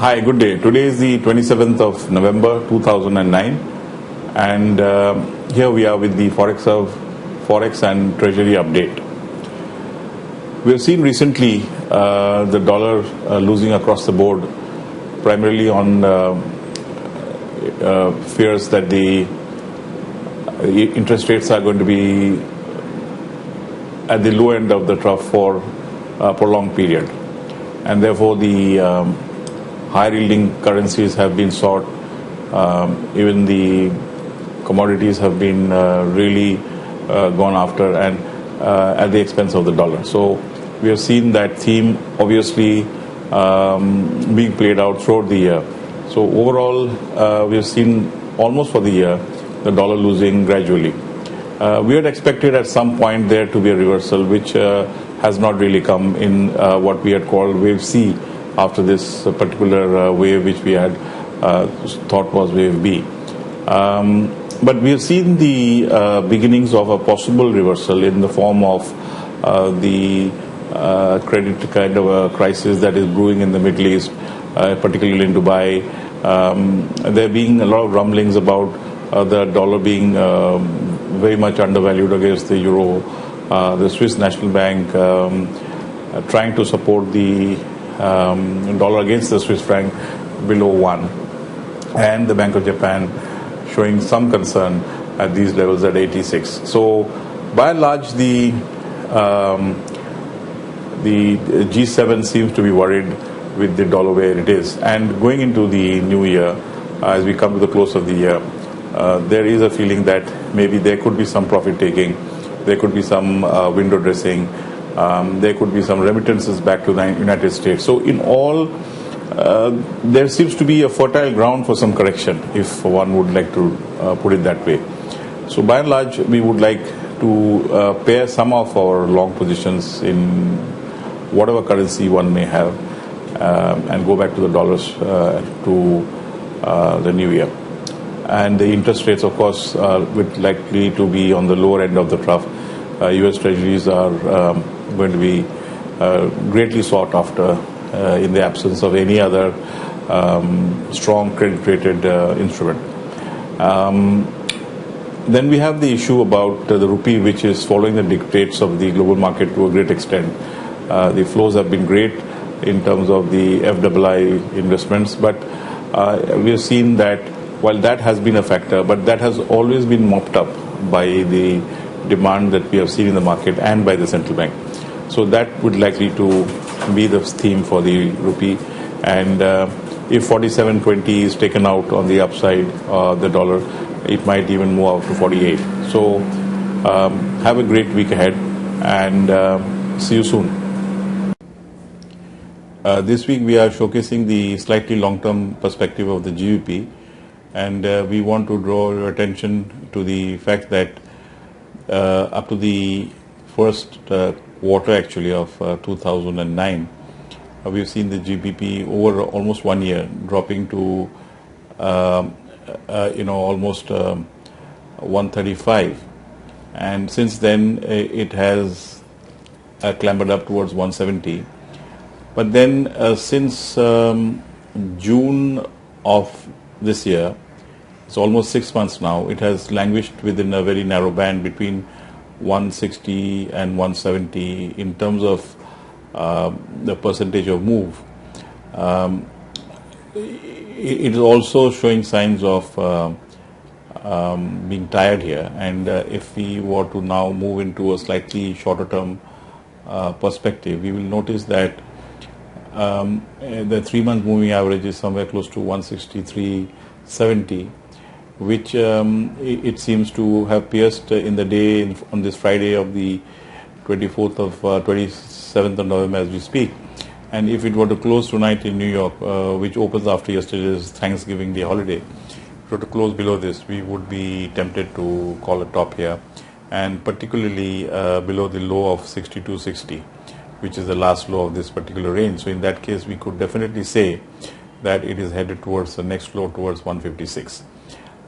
Hi, good day. Today is the 27th of November 2009 and here we are with the Forexserve Forex and Treasury update. We have seen recently the dollar losing across the board, primarily on fears that the interest rates are going to be at the low end of the trough for a prolonged period, and therefore the higher yielding currencies have been sought. Even the commodities have been really gone after, and at the expense of the dollar. So we have seen that theme obviously being played out throughout the year. So overall we have seen almost for the year the dollar losing gradually. We had expected at some point there to be a reversal, which has not really come in what we had called wave C after this particular wave, which we had thought was wave B. But we have seen the beginnings of a possible reversal in the form of the credit kind of a crisis that is brewing in the Middle East, particularly in Dubai. There being a lot of rumblings about the dollar being very much undervalued against the euro, the Swiss National Bank trying to support the dollar against the Swiss franc below 1, and the Bank of Japan showing some concern at these levels at 86. So by and large the G7 seems to be worried with the dollar where it is, and going into the new year, as we come to the close of the year, there is a feeling that maybe there could be some profit taking, there could be some window dressing, there could be some remittances back to the United States. So in all, there seems to be a fertile ground for some correction, if one would like to put it that way. So by and large, we would like to pair some of our long positions in whatever currency one may have and go back to the dollars to the new year. And the interest rates, of course, would likely to be on the lower end of the trough. US Treasuries are going to be greatly sought after in the absence of any other strong credit-rated instrument. Then we have the issue about the rupee, which is following the dictates of the global market to a great extent. The flows have been great in terms of the FII investments, but we have seen that while that has been a factor, but that has always been mopped up by the demand that we have seen in the market and by the central bank. So that would likely to be the theme for the rupee. And if 47.20 is taken out on the upside, the dollar, it might even move out to 48. So have a great week ahead, and see you soon. This week we are showcasing the slightly long-term perspective of the GBP, and we want to draw your attention to the fact that up to the first quarter actually of 2009, we've seen the GBP over almost 1 year dropping to almost 135, and since then it has clambered up towards 170. But then since June of this year, it's almost 6 months now, it has languished within a very narrow band between 160 and 170 in terms of the percentage of move. It is also showing signs of being tired here, and if we were to now move into a slightly shorter term perspective, we will notice that the 3-month moving average is somewhere close to 163.70, which it seems to have pierced in the day on this Friday of the 27th of November as we speak. And if it were to close tonight in New York, which opens after yesterday's Thanksgiving Day holiday, if it were to close below this, we would be tempted to call a top here, and particularly below the low of 62.60, which is the last low of this particular range. So in that case, we could definitely say that it is headed towards the next low, towards 156.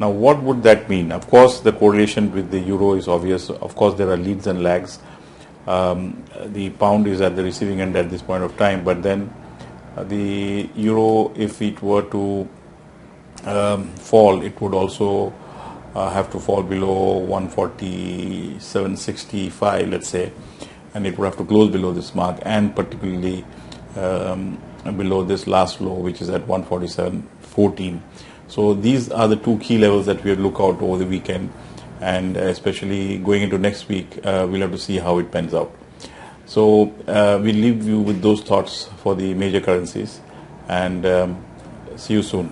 Now, what would that mean? Of course, the correlation with the euro is obvious. Of course, there are leads and lags. The pound is at the receiving end at this point of time, but then The euro, if it were to fall, it would also have to fall below 147.65, let's say, and it would have to close below this mark, and particularly below this last low, which is at 147.14. So these are the two key levels that we will look out over the weekend, and especially going into next week, we'll have to see how it pans out. So we'll leave you with those thoughts for the major currencies, and see you soon.